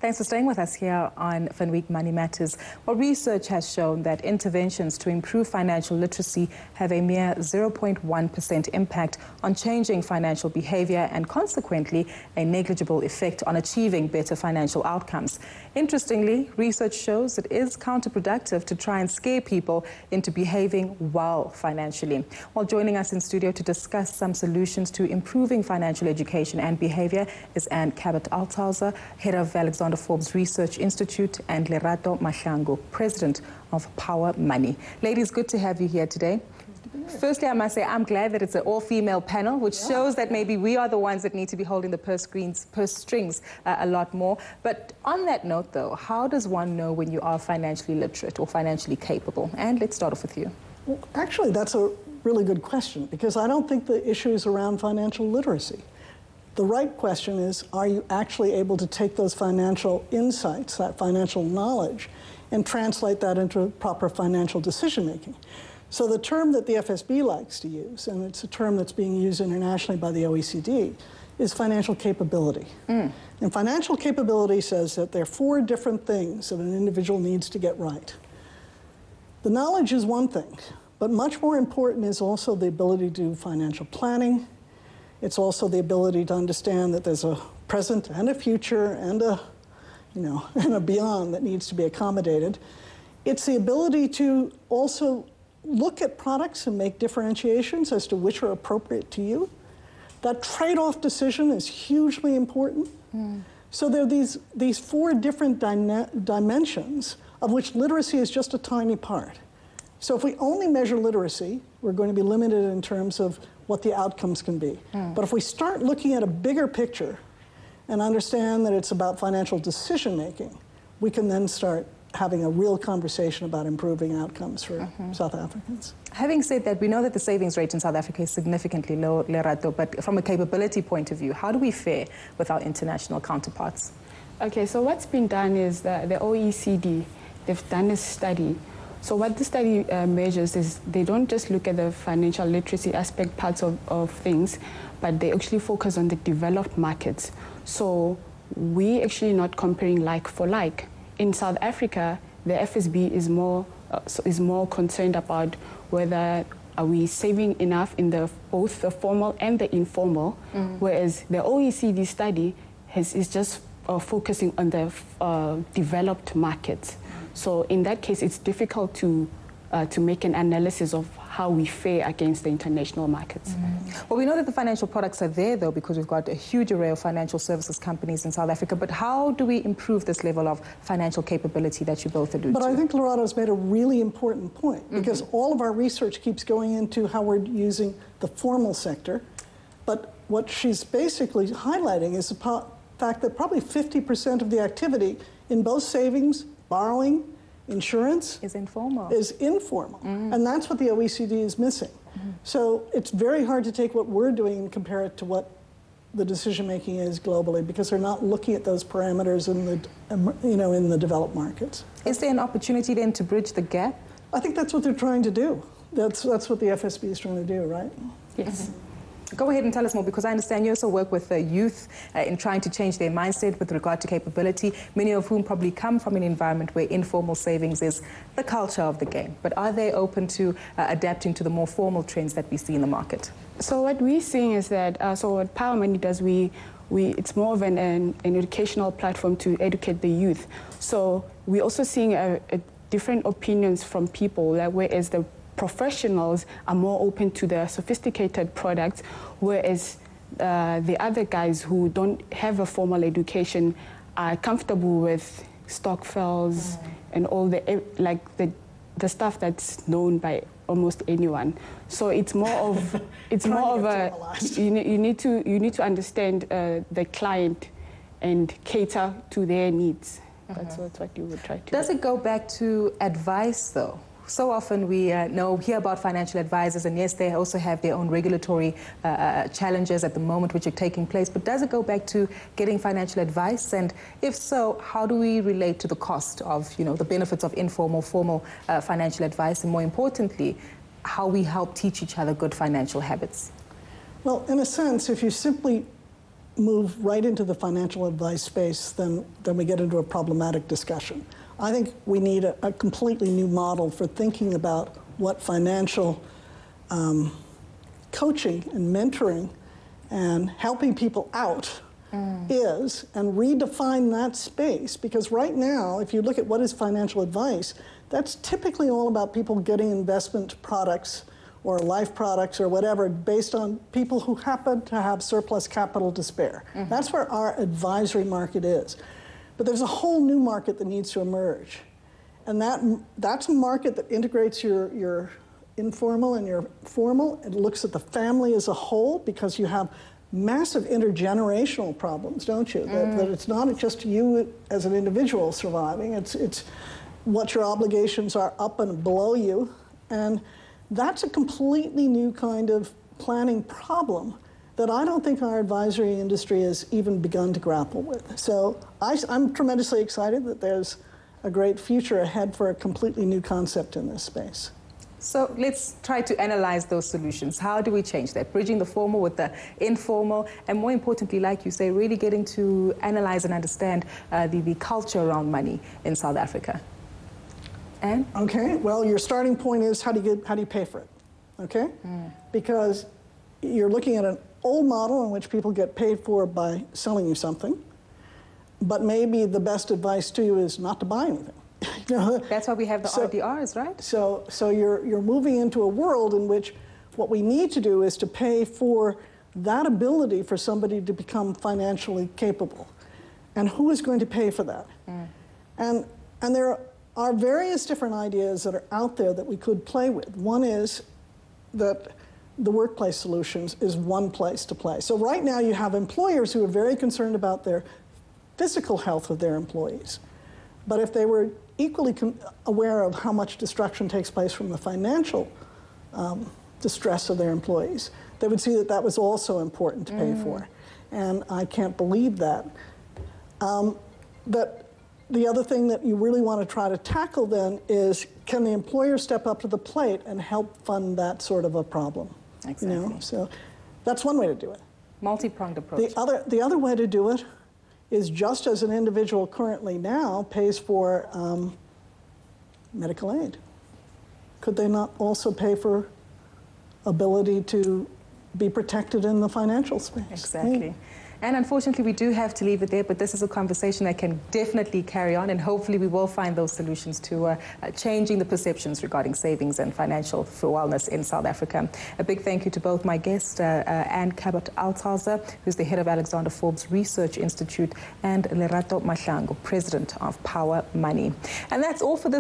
Thanks for staying with us here on Finweek Money Matters. Well, research has shown that interventions to improve financial literacy have a mere 0.1% impact on changing financial behavior and consequently a negligible effect on achieving better financial outcomes. Interestingly, research shows it is counterproductive to try and scare people into behaving well financially. While joining us in studio to discuss some solutions to improving financial education and behavior is Anne Cabot-Althauser, head of Alexander Forbes Research Institute, and Lerato Mahlangu, president of Power Money. Ladies, good to have you here today. Firstly, I must say I'm glad that it's an all-female panel, which shows that maybe we are the ones that need to be holding the purse strings a lot more. But on that note, though, how does one know when you are financially literate or financially capable? And let's start off with you. Well, actually, that's a really good question, because I don't think the issue is around financial literacy. The right question is, are you actually able to take those financial insights, that financial knowledge, and translate that into proper financial decision-making? So the term that the FSB likes to use, and it's a term that's being used internationally by the OECD, is financial capability. And financial capability says that there are 4 different things that an individual needs to get right. The knowledge is one thing, but much more important is also the ability to do financial planning. It's also the ability to understand that there's a present and a future and a, and a beyond that needs to be accommodated. It's the ability to also look at products and make differentiations as to which are appropriate to you. That trade-off decision is hugely important. So there are these 4 different dimensions of which literacy is just a tiny part. So if we only measure literacy, we're going to be limited in terms of what the outcomes can be. But if we start looking at a bigger picture and understand that it's about financial decision-making, we can then start having a real conversation about improving outcomes for South Africans. Having said that, we know that the savings rate in South Africa is significantly low, Lerato, but from a capability point of view, how do we fare with our international counterparts? Okay, so what's been done is the OECD, they've done a study. So what the study measures is they don't just look at the financial literacy aspect parts of things, but they actually focus on the developed markets. So we actually not comparing like for like. In South Africa, the FSB is more concerned about whether are we saving enough in both the formal and the informal, whereas the OECD study is just focusing on the developed markets. So in that case, it's difficult to make an analysis of how we fare against the international markets. Well, we know that the financial products are there, though, because we've got a huge array of financial services companies in South Africa. But how do we improve this level of financial capability that you both allude to? But I think Lerato's made a really important point, because all of our research keeps going into how we're using the formal sector. But what she's basically highlighting is the fact that probably 50% of the activity in both savings, borrowing, insurance is informal. And that's what the OECD is missing. So it's very hard to take what we're doing and compare it to what the decision-making is globally, because they're not looking at those parameters in the, in the developed markets. Is there an opportunity then to bridge the gap? I think that's what they're trying to do. That's what the FSB is trying to do, right? Yes. Go ahead and tell us more, because I understand you also work with youth in trying to change their mindset with regard to capability, many of whom probably come from an environment where informal savings is the culture of the game. But are they open to adapting to the more formal trends that we see in the market? So what we're seeing is that, so what Power Money does, it's more of an educational platform to educate the youth. So we're also seeing a different opinions from people, like, whereas the professionals are more open to the sophisticated products, whereas the other guys who don't have a formal education are comfortable with stokvels and all the stuff that's known by almost anyone. So it's more of you need to understand the client and cater to their needs. That's what you would try to do. Does it go back to advice, though? So often we hear about financial advisors, and yes, they also have their own regulatory challenges at the moment which are taking place. But does it go back to getting financial advice? And if so, how do we relate to the cost of, the benefits of informal, formal financial advice, and more importantly, how we help teach each other good financial habits? Well, in a sense, if you simply move right into the financial advice space, then we get into a problematic discussion. I think we need a completely new model for thinking about what financial coaching and mentoring and helping people out is, and redefine that space. Because right now, if you look at what is financial advice, that's typically all about people getting investment products or life products or whatever based on people who happen to have surplus capital to spare. That's where our advisory market is. But there's a whole new market that needs to emerge. And that's a market that integrates your informal and your formal. It looks at the family as a whole, because you have massive intergenerational problems, don't you? That it's not just you as an individual surviving, it's what your obligations are up and below you. And that's a completely new kind of planning problem that I don't think our advisory industry has even begun to grapple with. So I'm tremendously excited that there's a great future ahead for a completely new concept in this space. So let's try to analyze those solutions. How do we change that? Bridging the formal with the informal, and more importantly, like you say, really getting to analyze and understand the culture around money in South Africa. And? Okay, well, your starting point is how do you pay for it, okay? Because you're looking at an old model in which people get paid for by selling you something, but maybe the best advice to you is not to buy anything. You know? That's why we have the RDRs, right? So you're moving into a world in which what we need to do is to pay for that ability for somebody to become financially capable. And who is going to pay for that? And there are various different ideas that are out there that we could play with. One is that the workplace solutions is one place to play. So right now you have employers who are very concerned about their physical health of their employees. But if they were equally aware of how much destruction takes place from the financial distress of their employees, they would see that that was also important to pay for. And I can't believe that. But the other thing that you really want to try to tackle then is, can the employer step up to the plate and help fund that sort of a problem? Exactly. You know? So that's one way to do it. Multi-pronged approach. The other way to do it is, just as an individual currently now pays for medical aid, could they not also pay for ability to be protected in the financial space? Exactly. Right? And unfortunately, we do have to leave it there, but this is a conversation that can definitely carry on, and hopefully we will find those solutions to changing the perceptions regarding savings and financial wellness in South Africa. A big thank you to both my guests, Anne Cabot-Althauser, who's the head of Alexander Forbes Research Institute, and Lerato Mahlangu, president of Power Money. And that's all for this